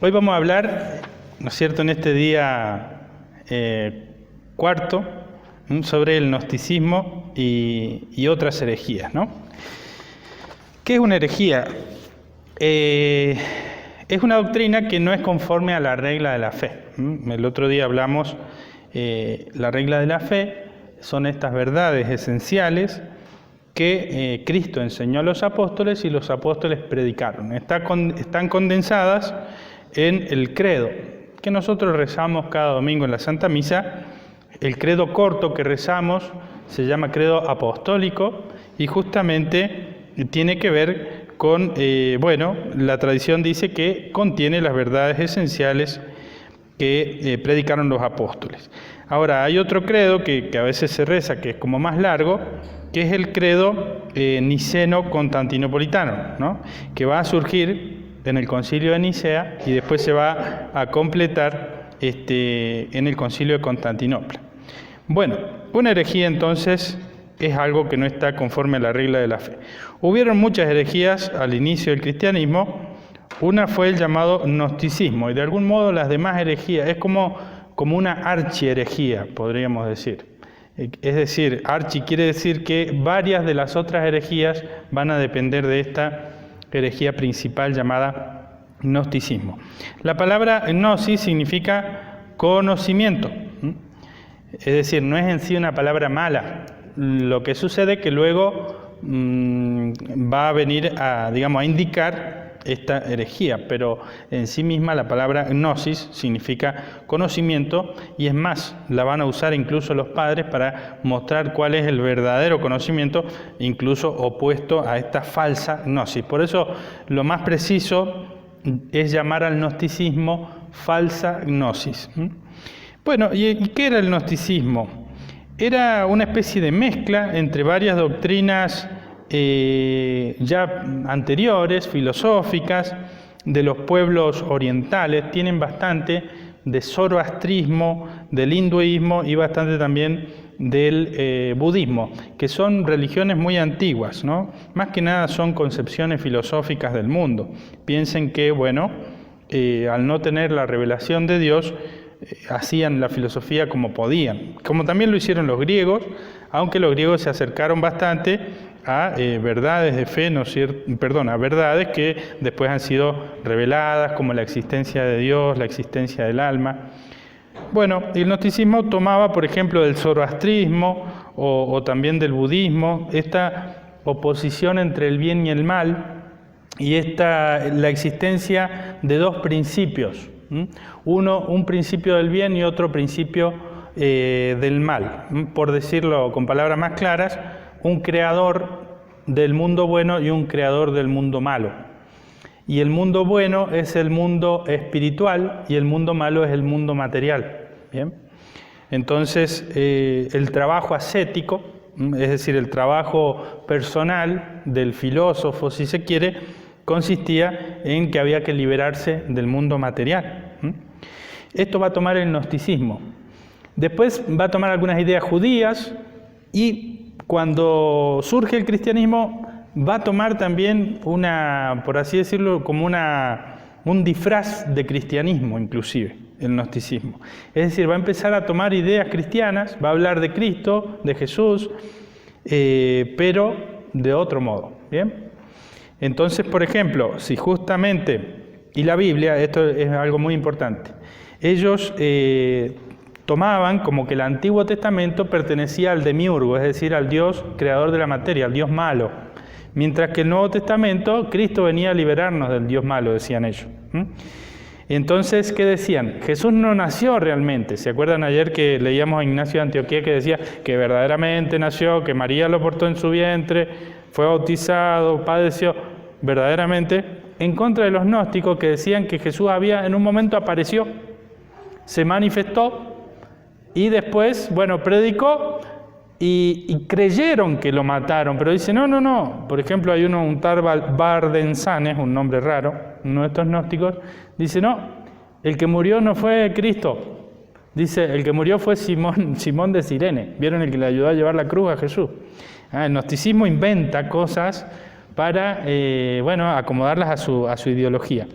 Hoy vamos a hablar, ¿no es cierto?, en este día cuarto, sobre el gnosticismo y otras herejías, ¿no? ¿Qué es una herejía? Es una doctrina que no es conforme a la regla de la fe. El otro día hablamos, la regla de la fe son estas verdades esenciales que Cristo enseñó a los apóstoles y los apóstoles predicaron. Están condensadas en el credo, que nosotros rezamos cada domingo en la Santa Misa. El credo corto que rezamos se llama credo apostólico y justamente tiene que ver con, la tradición dice que contiene las verdades esenciales que predicaron los apóstoles. Ahora, hay otro credo que a veces se reza, que es como más largo, que es el credo niceno-constantinopolitano, ¿no?, que va a surgir en el concilio de Nicea y después se va a completar en el concilio de Constantinopla. Bueno, una herejía entonces es algo que no está conforme a la regla de la fe. Hubieron muchas herejías al inicio del cristianismo. Una fue el llamado gnosticismo, y de algún modo las demás herejías es como una archiherejía, podríamos decir. Es decir, archi quiere decir que varias de las otras herejías van a depender de esta herejía principal llamada gnosticismo. La palabra gnosis significa conocimiento, es decir, no es en sí una palabra mala. Lo que sucede es que luego va a venir a indicar esta herejía, pero en sí misma la palabra gnosis significa conocimiento, y es más, la van a usar incluso los padres para mostrar cuál es el verdadero conocimiento, incluso opuesto a esta falsa gnosis. Por eso lo más preciso es llamar al gnosticismo falsa gnosis. Bueno, ¿y qué era el gnosticismo? Era una especie de mezcla entre varias doctrinas ya anteriores, filosóficas, de los pueblos orientales. Tienen bastante de zoroastrismo, del hinduismo y bastante también del budismo, que son religiones muy antiguas, ¿no? Más que nada son concepciones filosóficas del mundo. Piensen que, al no tener la revelación de Dios, hacían la filosofía como podían, como también lo hicieron los griegos, aunque los griegos se acercaron bastante a verdades de fe, a verdades que después han sido reveladas, como la existencia de Dios, la existencia del alma. Bueno, el gnosticismo tomaba, por ejemplo, del zoroastrismo o también del budismo, esta oposición entre el bien y el mal, y la existencia de dos principios. Un principio del bien y otro principio del mal. Por decirlo con palabras más claras, un creador del mundo bueno y un creador del mundo malo. Y el mundo bueno es el mundo espiritual y el mundo malo es el mundo material. ¿Bien? Entonces, el trabajo ascético, es decir, el trabajo personal del filósofo, si se quiere, consistía en que había que liberarse del mundo material. Esto va a tomar el gnosticismo. Después va a tomar algunas ideas judías, y cuando surge el cristianismo va a tomar también por así decirlo, como un disfraz de cristianismo, inclusive, el gnosticismo. Es decir, va a empezar a tomar ideas cristianas, va a hablar de Cristo, de Jesús, pero de otro modo. ¿Bien? Entonces, por ejemplo, si justamente, y la Biblia, esto es algo muy importante, ellos tomaban como que el Antiguo Testamento pertenecía al demiurgo, es decir, al Dios creador de la materia, al Dios malo, mientras que el Nuevo Testamento, Cristo venía a liberarnos del Dios malo, decían ellos. Entonces, ¿qué decían? Jesús no nació realmente. ¿Se acuerdan ayer que leíamos a Ignacio de Antioquía que decía que verdaderamente nació, que María lo portó en su vientre, fue bautizado, padeció? Verdaderamente, en contra de los gnósticos que decían que Jesús en un momento apareció, se manifestó y después, predicó y creyeron que lo mataron, pero dice, no. Por ejemplo, hay un tal Bardensanes, un nombre raro, uno de estos gnósticos, dice, no, el que murió no fue Cristo. Dice, el que murió fue Simón de Cirene. ¿Vieron el que le ayudó a llevar la cruz a Jesús? El gnosticismo inventa cosas para, acomodarlas a su ideología.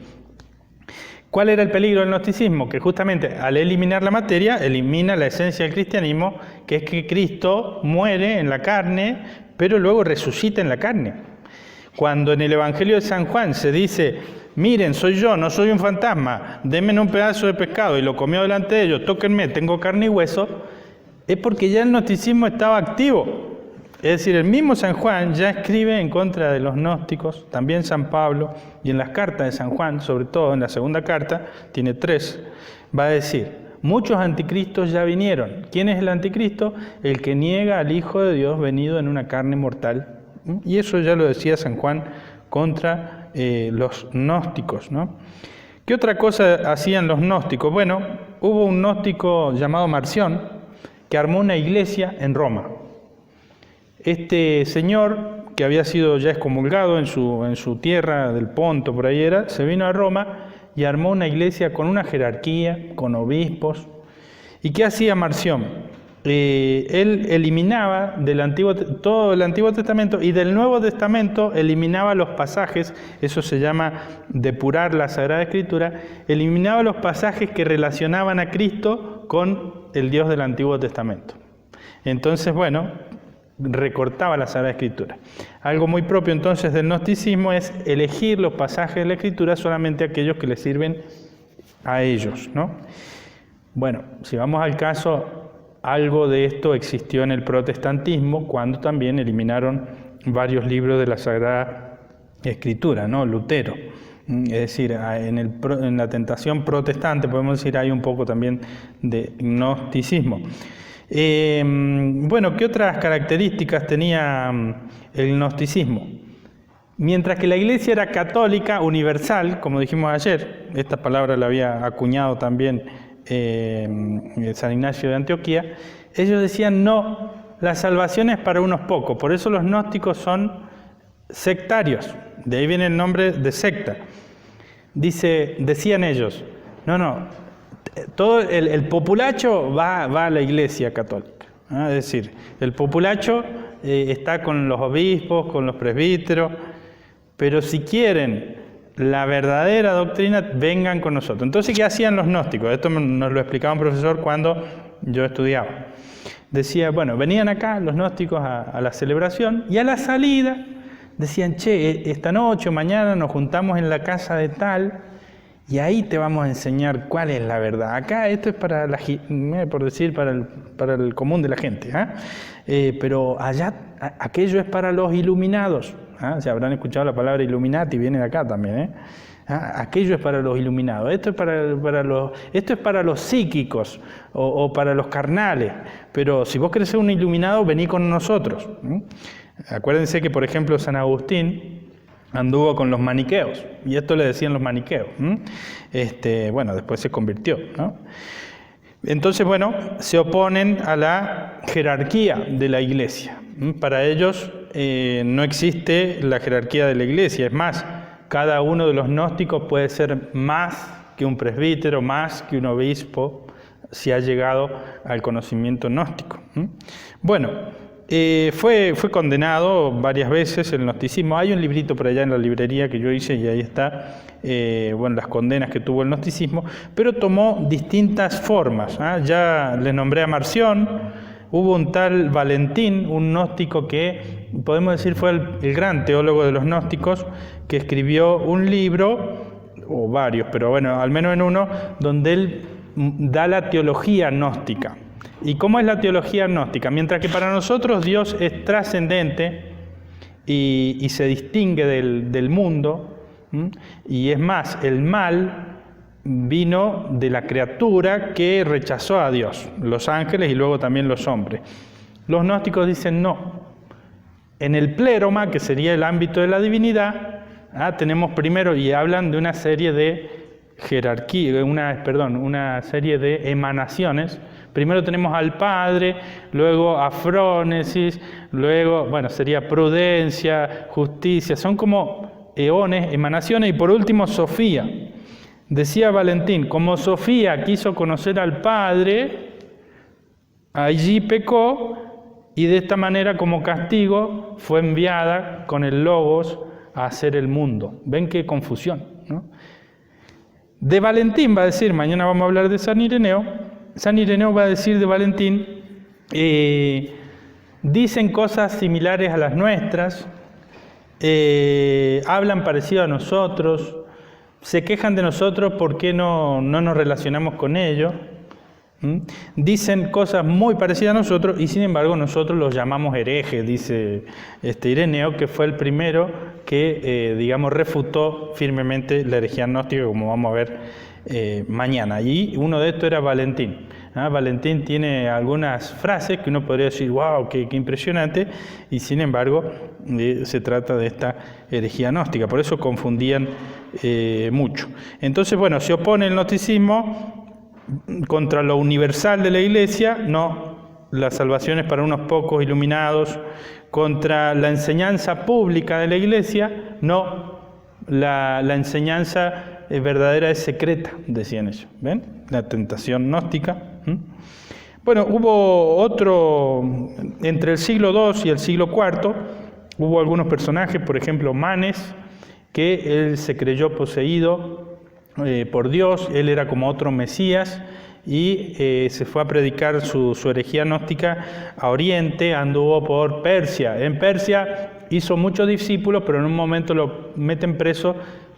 ¿Cuál era el peligro del gnosticismo? Que justamente al eliminar la materia, elimina la esencia del cristianismo, que es que Cristo muere en la carne, pero luego resucita en la carne. Cuando en el Evangelio de San Juan se dice, miren, soy yo, no soy un fantasma, denme un pedazo de pescado y lo comió delante de ellos, tóquenme, tengo carne y hueso, es porque ya el gnosticismo estaba activo. Es decir, el mismo San Juan ya escribe en contra de los gnósticos, también San Pablo, y en las cartas de San Juan, sobre todo en la segunda carta, tiene 3, va a decir, muchos anticristos ya vinieron. ¿Quién es el anticristo? El que niega al Hijo de Dios venido en una carne mortal. Y eso ya lo decía San Juan contra los gnósticos, ¿no? ¿Qué otra cosa hacían los gnósticos? Bueno, hubo un gnóstico llamado Marción que armó una iglesia en Roma. Este señor, que había sido ya excomulgado en su tierra del Ponto, por ahí era, se vino a Roma y armó una iglesia con una jerarquía, con obispos. ¿Y qué hacía Marción? Él eliminaba todo el Antiguo Testamento y del Nuevo Testamento eliminaba los pasajes, eso se llama depurar la Sagrada Escritura, eliminaba los pasajes que relacionaban a Cristo con el Dios del Antiguo Testamento. Entonces, bueno, recortaba la Sagrada Escritura. Algo muy propio entonces del gnosticismo es elegir los pasajes de la Escritura solamente aquellos que les sirven a ellos, ¿no? Bueno, si vamos al caso, algo de esto existió en el protestantismo cuando también eliminaron varios libros de la Sagrada Escritura, ¿no? Lutero. Es decir, en la tentación protestante, podemos decir, hay un poco también de gnosticismo. Bueno, ¿qué otras características tenía el gnosticismo? Mientras que la Iglesia era católica, universal, como dijimos ayer, esta palabra la había acuñado también San Ignacio de Antioquía, ellos decían, no, la salvación es para unos pocos, por eso los gnósticos son sectarios, de ahí viene el nombre de secta. Decían ellos, no, todo el populacho va a la Iglesia católica, ¿no? Es decir, el populacho está con los obispos, con los presbíteros, pero si quieren la verdadera doctrina, vengan con nosotros. Entonces, ¿qué hacían los gnósticos? Esto nos lo explicaba un profesor cuando yo estudiaba. Decía, bueno, venían acá los gnósticos a la celebración y a la salida decían, che, esta noche o mañana nos juntamos en la casa de tal y ahí te vamos a enseñar cuál es la verdad. Acá esto es para por decir, para el común de la gente, pero allá aquello es para los iluminados. Se habrán escuchado la palabra Illuminati, viene de acá también, aquello es para los iluminados, esto es para los psíquicos o para los carnales, pero si vos querés ser un iluminado, vení con nosotros. Acuérdense que, por ejemplo, San Agustín anduvo con los maniqueos, y esto le decían los maniqueos. Bueno, después se convirtió, ¿no? Entonces, bueno, se oponen a la jerarquía de la Iglesia. Para ellos no existe la jerarquía de la Iglesia, es más, cada uno de los gnósticos puede ser más que un presbítero, más que un obispo, si ha llegado al conocimiento gnóstico. Bueno, fue condenado varias veces el gnosticismo. Hay un librito por allá en la librería que yo hice y ahí está, las condenas que tuvo el gnosticismo, pero tomó distintas formas. Ya les nombré a Marción. Hubo un tal Valentín, un gnóstico que podemos decir fue el gran teólogo de los gnósticos, que escribió un libro, o varios, pero bueno, al menos en uno, donde él da la teología gnóstica. ¿Y cómo es la teología gnóstica? Mientras que para nosotros Dios es trascendente y se distingue del mundo, y es más, el mal vino de la criatura que rechazó a Dios, los ángeles y luego también los hombres. Los gnósticos dicen no. En el pléroma, que sería el ámbito de la divinidad, tenemos primero, y hablan de una serie de una serie de emanaciones. Primero tenemos al Padre, luego afrónesis, luego, sería prudencia, justicia, son como eones, emanaciones, y por último Sofía. Decía Valentín, como Sofía quiso conocer al Padre, allí pecó, y de esta manera como castigo fue enviada con el Logos a hacer el mundo. ¿Ven qué confusión, no? De Valentín va a decir, mañana vamos a hablar de San Ireneo va a decir de Valentín, dicen cosas similares a las nuestras, hablan parecido a nosotros, se quejan de nosotros porque no nos relacionamos con ellos, dicen cosas muy parecidas a nosotros y sin embargo nosotros los llamamos herejes, dice Ireneo, que fue el primero que, refutó firmemente la herejía gnóstica, como vamos a ver mañana. Y uno de estos era Valentín. Valentín tiene algunas frases que uno podría decir, wow, qué impresionante, y sin embargo se trata de esta herejía gnóstica, por eso confundían mucho. Entonces, bueno, se opone el gnosticismo contra lo universal de la Iglesia, no, la salvación es para unos pocos iluminados, contra la enseñanza pública de la Iglesia, no, la enseñanza verdadera es secreta, decían ellos, ¿ven? La tentación gnóstica. Bueno, hubo otro, entre el siglo II y el siglo IV, hubo algunos personajes, por ejemplo Manes, que él se creyó poseído por Dios, él era como otro Mesías, y se fue a predicar su herejía gnóstica a Oriente, anduvo por Persia. En Persia hizo muchos discípulos, pero en un momento lo meten preso,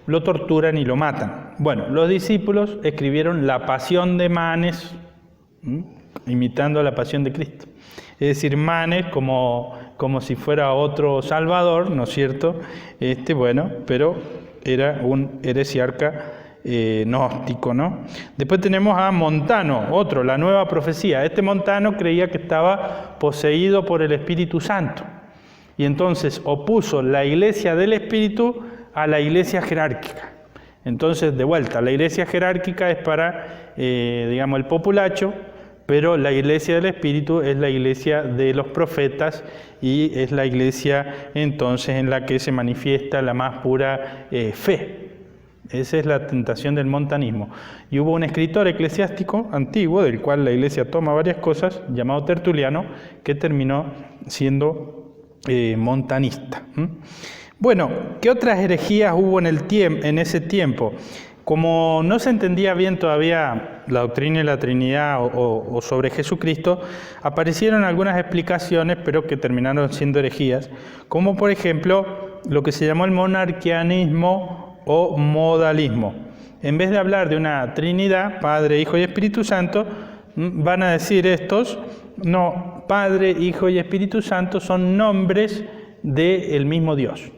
lo torturan y lo matan. Bueno, los discípulos escribieron la Pasión de Manes, imitando la Pasión de Cristo. Es decir, Manes como si fuera otro Salvador, ¿no es cierto? Pero era un heresiarca gnóstico, ¿no? Después tenemos a Montano, otro, la Nueva Profecía. Montano creía que estaba poseído por el Espíritu Santo y entonces opuso la iglesia del Espíritu a la iglesia jerárquica. Entonces, de vuelta, la iglesia jerárquica es para, el populacho, pero la iglesia del Espíritu es la iglesia de los profetas y es la iglesia entonces en la que se manifiesta la más pura fe. Esa es la tentación del montanismo. Y hubo un escritor eclesiástico antiguo, del cual la Iglesia toma varias cosas, llamado Tertuliano, que terminó siendo montanista. Bueno, ¿qué otras herejías hubo en ese tiempo? Como no se entendía bien todavía la doctrina de la Trinidad o sobre Jesucristo, aparecieron algunas explicaciones, pero que terminaron siendo herejías, como por ejemplo lo que se llamó el monarquianismo o modalismo. En vez de hablar de una Trinidad, Padre, Hijo y Espíritu Santo, van a decir estos, no, Padre, Hijo y Espíritu Santo son nombres del mismo Dios.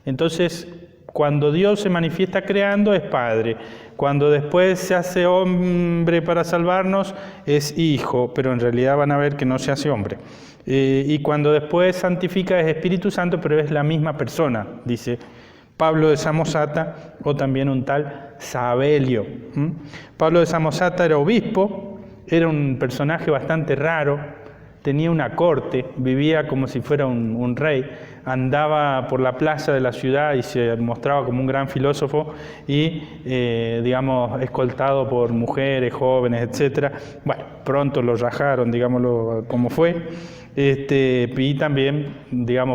Entonces, cuando Dios se manifiesta creando es Padre, cuando después se hace hombre para salvarnos es Hijo, pero en realidad van a ver que no se hace hombre. Y cuando después santifica es Espíritu Santo, pero es la misma persona, dice Pablo de Samosata, o también un tal Sabelio. Pablo de Samosata era obispo, era un personaje bastante raro, tenía una corte, vivía como si fuera un rey, andaba por la plaza de la ciudad y se mostraba como un gran filósofo y, escoltado por mujeres, jóvenes, etc. Bueno, pronto lo rajaron, digámoslo como fue. Y también,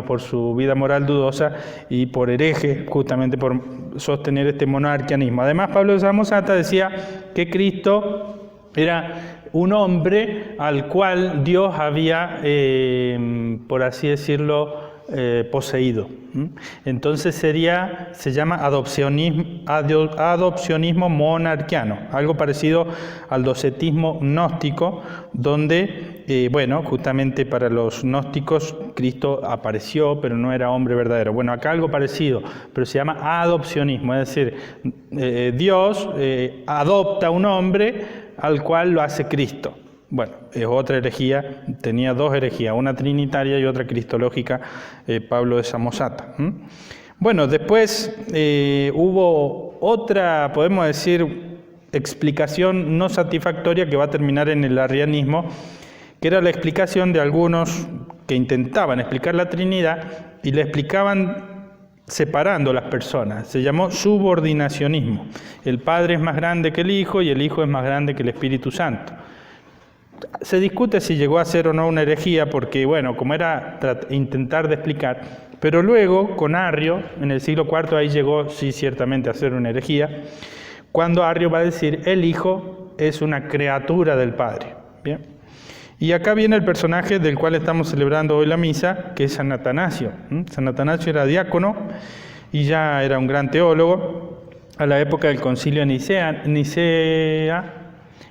por su vida moral dudosa y por hereje, justamente por sostener este monarquianismo. Además, Pablo de Samosata decía que Cristo era un hombre al cual Dios había, por así decirlo, poseído. Entonces se llama adopcionismo monarquiano, algo parecido al docetismo gnóstico, donde, justamente para los gnósticos Cristo apareció, pero no era hombre verdadero. Bueno, acá algo parecido, pero se llama adopcionismo, es decir, Dios adopta un hombre al cual lo hace Cristo. Bueno, es otra herejía, tenía dos herejías, una trinitaria y otra cristológica, Pablo de Samosata. Bueno, después hubo otra, podemos decir, explicación no satisfactoria que va a terminar en el arrianismo, que era la explicación de algunos que intentaban explicar la Trinidad y la explicaban separando las personas. Se llamó subordinacionismo. El Padre es más grande que el Hijo y el Hijo es más grande que el Espíritu Santo. Se discute si llegó a ser o no una herejía, porque, como era intentar de explicar, pero luego, con Arrio, en el siglo IV, ahí llegó, sí, ciertamente a ser una herejía, cuando Arrio va a decir el Hijo es una criatura del Padre. ¿Bien? Y acá viene el personaje del cual estamos celebrando hoy la misa, que es San Atanasio. San Atanasio era diácono y ya era un gran teólogo a la época del Concilio de Nicea,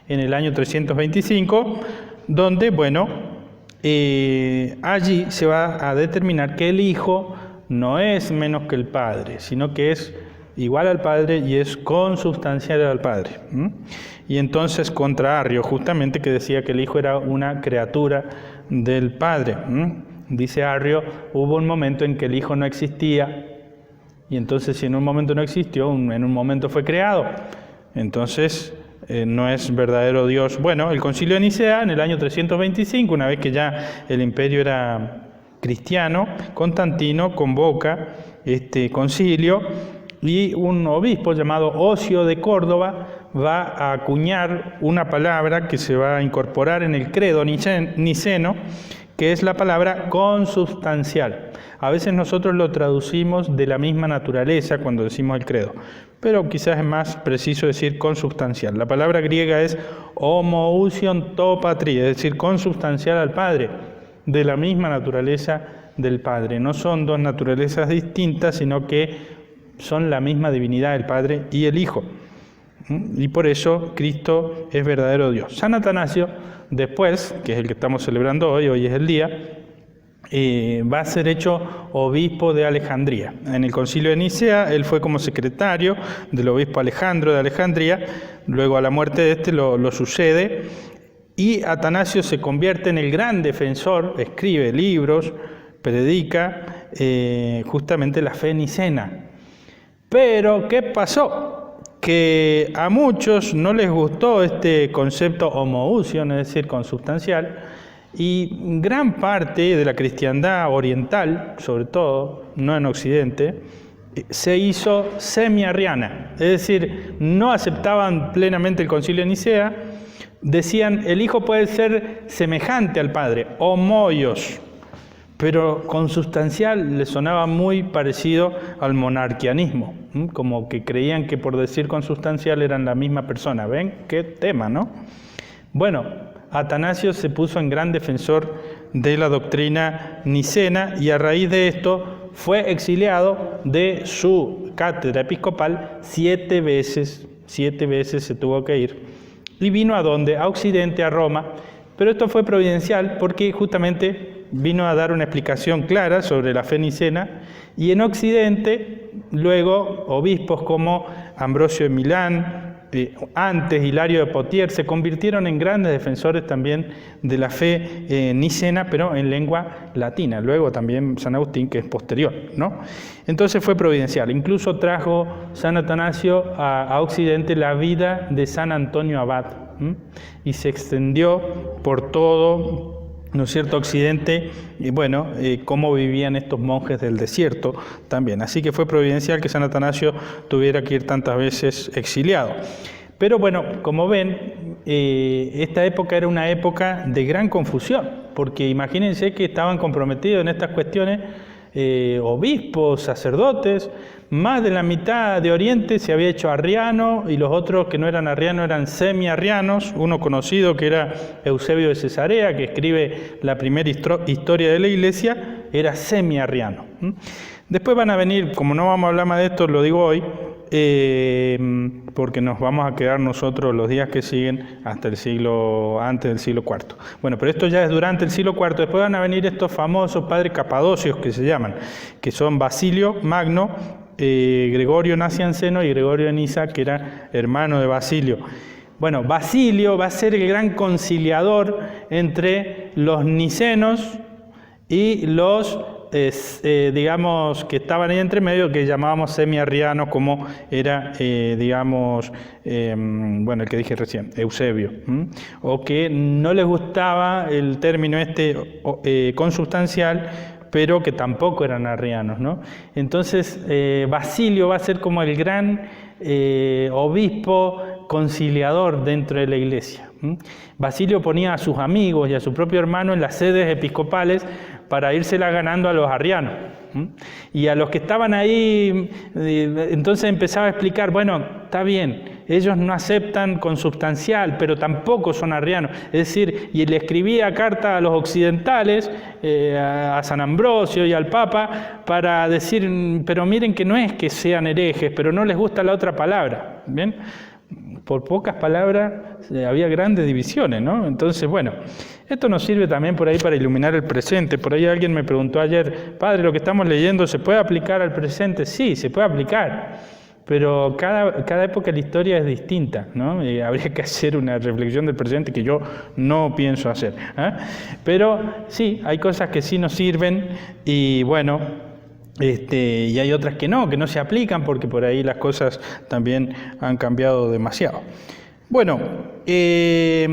en el año 325, donde, bueno, allí se va a determinar que el Hijo no es menos que el Padre, sino que es igual al Padre y es consubstancial al Padre. Y entonces contra Arrio, justamente, que decía que el Hijo era una criatura del Padre. Dice Arrio, hubo un momento en que el Hijo no existía, y entonces si en un momento no existió, en un momento fue creado. Entonces no es verdadero Dios. Bueno, el Concilio de Nicea, en el año 325, una vez que ya el imperio era cristiano, Constantino convoca este concilio y un obispo llamado Ocio de Córdoba va a acuñar una palabra que se va a incorporar en el credo niceno, que es la palabra consubstancial. A veces nosotros lo traducimos de la misma naturaleza cuando decimos el credo, pero quizás es más preciso decir consubstancial. La palabra griega es homoousion to patri, es decir, consubstancial al Padre, de la misma naturaleza del Padre. No son dos naturalezas distintas, sino que son la misma divinidad, el Padre y el Hijo. Y por eso Cristo es verdadero Dios. San Atanasio, después, que es el que estamos celebrando hoy es el día, va a ser hecho obispo de Alejandría. En el Concilio de Nicea, él fue como secretario del obispo Alejandro de Alejandría. Luego, a la muerte de este, lo sucede. Y Atanasio se convierte en el gran defensor, escribe libros, predica justamente la fe nicena. Pero, ¿qué pasó? Que a muchos no les gustó este concepto homoousion, es decir, consubstancial, y gran parte de la cristiandad oriental, sobre todo, no en Occidente, se hizo semi-arriana, es decir, no aceptaban plenamente el Concilio de Nicea, decían el Hijo puede ser semejante al Padre, homoios, pero consubstancial le sonaba muy parecido al monarquianismo, como que creían que por decir consubstancial eran la misma persona. ¿Ven? Qué tema, ¿no? Bueno, Atanasio se puso en gran defensor de la doctrina nicena y a raíz de esto fue exiliado de su cátedra episcopal 7 veces. 7 veces se tuvo que ir. Y vino ¿a dónde? A Occidente, a Roma. Pero esto fue providencial porque justamente vino a dar una explicación clara sobre la fe nicena, y en Occidente luego obispos como Ambrosio de Milán, antes Hilario de Poitiers, se convirtieron en grandes defensores también de la fe nicena, pero en lengua latina. Luego también San Agustín, que es posterior, ¿no? Entonces fue providencial. Incluso trajo San Atanasio a Occidente la vida de San Antonio Abad, y se extendió por todo, ¿no es cierto?, Occidente, y bueno, cómo vivían estos monjes del desierto también. Así que fue providencial que San Atanasio tuviera que ir tantas veces exiliado. Pero bueno, como ven, esta época era una época de gran confusión, porque imagínense que estaban comprometidos en estas cuestiones obispos, sacerdotes. Más de la mitad de Oriente se había hecho arriano, y los otros que no eran arrianos eran semi-arrianos. Uno conocido, que era Eusebio de Cesarea, que escribe la primera historia de la Iglesia, era semi-arriano. Después van a venir, como no vamos a hablar más de esto, lo digo hoy, porque nos vamos a quedar nosotros los días que siguen hasta el siglo, antes del siglo IV. Bueno, pero esto ya es durante el siglo IV. Después van a venir estos famosos padres capadocios que se llaman, que son Basilio Magno, Gregorio Nacianceno y Gregorio de Niza, que era hermano de Basilio. Bueno, Basilio va a ser el gran conciliador entre los nicenos y los digamos, que estaban ahí entre medio, que llamábamos semi-arrianos, como era, digamos, bueno, el que dije recién, Eusebio, o que no les gustaba el término consubstancial, pero que tampoco eran arrianos, ¿no? Entonces, Basilio va a ser como el gran obispo conciliador dentro de la Iglesia. Basilio ponía a sus amigos y a su propio hermano en las sedes episcopales para írsela ganando a los arrianos. Y a los que estaban ahí, entonces empezaba a explicar, bueno, está bien, ellos no aceptan consubstancial, pero tampoco son arrianos. Es decir, y le escribía carta a los occidentales, a San Ambrosio y al Papa, para decir, pero miren que no es que sean herejes, pero no les gusta la otra palabra. ¿Bien? Por pocas palabras había grandes divisiones, ¿no? Entonces, bueno, esto nos sirve también por ahí para iluminar el presente. Por ahí alguien me preguntó ayer, padre, lo que estamos leyendo, ¿se puede aplicar al presente? Sí, se puede aplicar, pero cada época de la historia es distinta, ¿no? Y habría que hacer una reflexión del presente que yo no pienso hacer, ¿eh? Pero sí, hay cosas que sí nos sirven y bueno, y hay otras que no se aplican porque por ahí las cosas también han cambiado demasiado. Bueno, ¿qué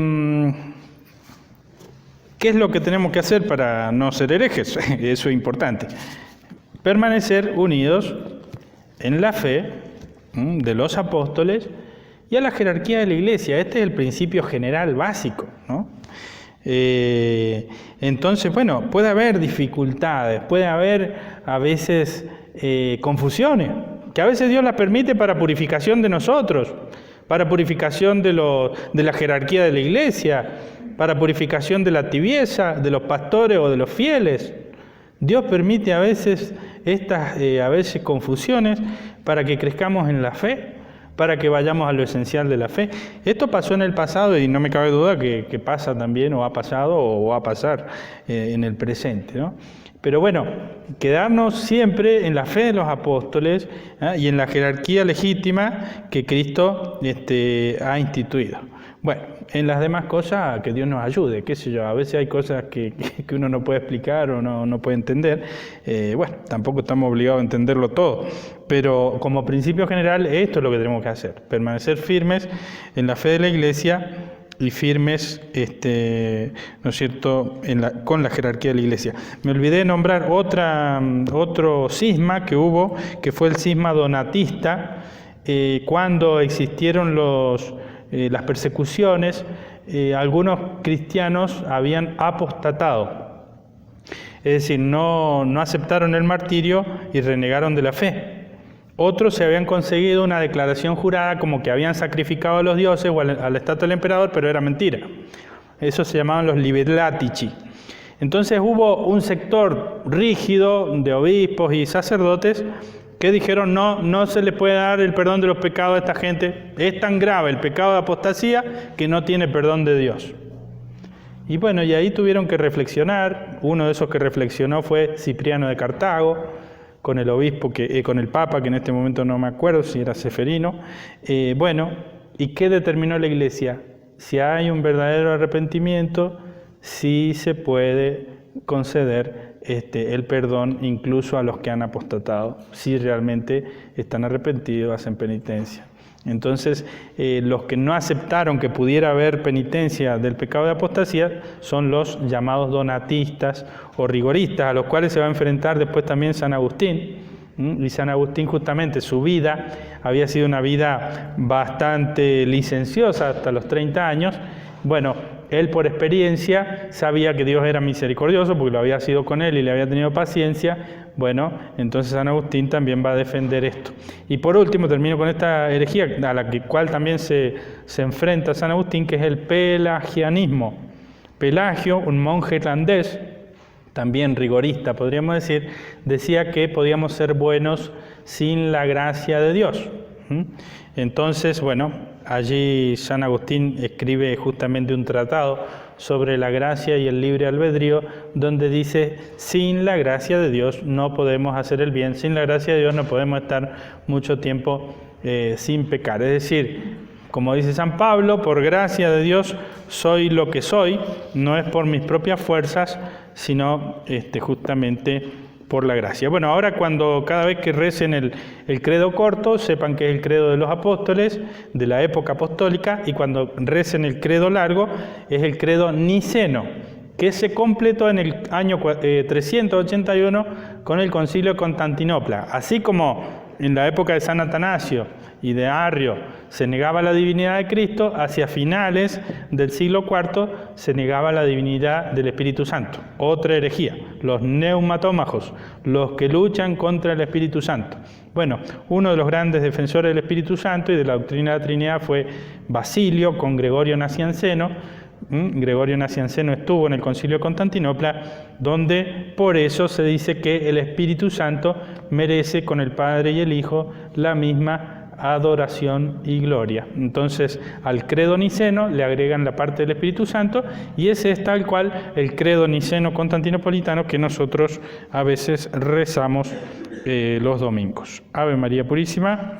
es lo que tenemos que hacer para no ser herejes? Eso es importante. Permanecer unidos en la fe de los apóstoles y a la jerarquía de la Iglesia. Este es el principio general básico, ¿no? Entonces, bueno, puede haber dificultades, puede haber a veces confusiones, que a veces Dios las permite para purificación de nosotros, para purificación de la jerarquía de la Iglesia, para purificación de la tibieza, de los pastores o de los fieles. Dios permite a veces estas confusiones para que crezcamos en la fe, para que vayamos a lo esencial de la fe. Esto pasó en el pasado y no me cabe duda que pasa también, o ha pasado, o va a pasar en el presente, ¿no? Pero bueno, quedarnos siempre en la fe de los apóstoles, y en la jerarquía legítima que Cristo ha instituido. Bueno, en las demás cosas, que Dios nos ayude, qué sé yo, a veces hay cosas que uno no puede explicar o no puede entender. Bueno, tampoco estamos obligados a entenderlo todo, pero como principio general esto es lo que tenemos que hacer, permanecer firmes en la fe de la Iglesia y firmes, ¿no es cierto?, con la jerarquía de la Iglesia. Me olvidé de nombrar otro cisma que hubo, que fue el cisma donatista, cuando existieron las persecuciones, algunos cristianos habían apostatado, es decir, no aceptaron el martirio y renegaron de la fe. Otros se habían conseguido una declaración jurada como que habían sacrificado a los dioses o a la estatua del emperador, pero era mentira. Eso se llamaban los libellatici. Entonces hubo un sector rígido de obispos y sacerdotes que dijeron no se le puede dar el perdón de los pecados a esta gente. Es tan grave el pecado de apostasía que no tiene perdón de Dios. Y bueno, y ahí tuvieron que reflexionar. Uno de esos que reflexionó fue Cipriano de Cartago, con el obispo, con el papa, que en este momento no me acuerdo si era Seferino. Bueno, ¿y qué determinó la Iglesia? Si hay un verdadero arrepentimiento, sí se puede conceder el perdón incluso a los que han apostatado, si realmente están arrepentidos, hacen penitencia. Entonces, los que no aceptaron que pudiera haber penitencia del pecado de apostasía son los llamados donatistas o rigoristas, a los cuales se va a enfrentar después también San Agustín. Y San Agustín, justamente, su vida había sido una vida bastante licenciosa hasta los 30 años. Bueno, él por experiencia sabía que Dios era misericordioso porque lo había sido con él y le había tenido paciencia. Bueno, entonces San Agustín también va a defender esto. Y por último, termino con esta herejía a la cual también se enfrenta San Agustín, que es el pelagianismo. Pelagio, un monje irlandés, también rigorista podríamos decir, decía que podíamos ser buenos sin la gracia de Dios. Entonces, bueno, allí San Agustín escribe justamente un tratado sobre la gracia y el libre albedrío, donde dice, sin la gracia de Dios no podemos hacer el bien, sin la gracia de Dios no podemos estar mucho tiempo sin pecar. Es decir, como dice San Pablo, por gracia de Dios soy lo que soy, no es por mis propias fuerzas, sino justamente por la gracia. Bueno, ahora cada vez que recen el credo corto, sepan que es el credo de los apóstoles, de la época apostólica, y cuando recen el credo largo, es el credo niceno, que se completó en el año 381 con el Concilio de Constantinopla. Así como en la época de San Atanasio y de Arrio se negaba la divinidad de Cristo, hacia finales del siglo IV se negaba la divinidad del Espíritu Santo. Otra herejía, los neumatómagos, los que luchan contra el Espíritu Santo. Bueno, uno de los grandes defensores del Espíritu Santo y de la doctrina de la Trinidad fue Basilio con Gregorio Nacianceno. Gregorio Nacianceno estuvo en el Concilio de Constantinopla, donde por eso se dice que el Espíritu Santo merece con el Padre y el Hijo la misma adoración y gloria. Entonces, al credo niceno le agregan la parte del Espíritu Santo, y ese es tal cual el credo niceno constantinopolitano que nosotros a veces rezamos los domingos. Ave María Purísima.